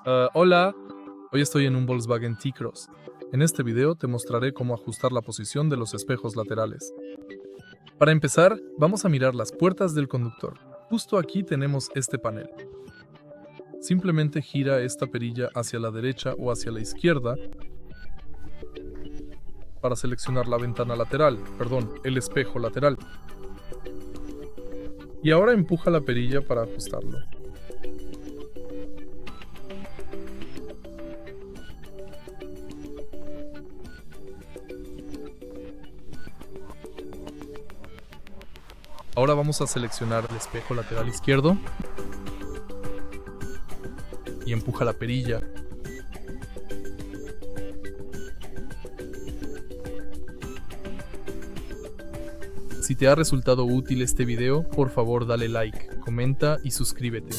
Hola, hoy estoy en un Volkswagen T-Cross. En este video te mostraré cómo ajustar la posición de los espejos laterales. Para empezar, vamos a mirar las puertas del conductor. Justo aquí tenemos este panel. Simplemente gira esta perilla hacia la derecha o hacia la izquierda para seleccionar la ventana lateral, el espejo lateral. Y ahora empuja la perilla para ajustarlo. Ahora vamos a seleccionar el espejo lateral izquierdo y empuja la perilla. Si te ha resultado útil este video, por favor dale like, comenta y suscríbete.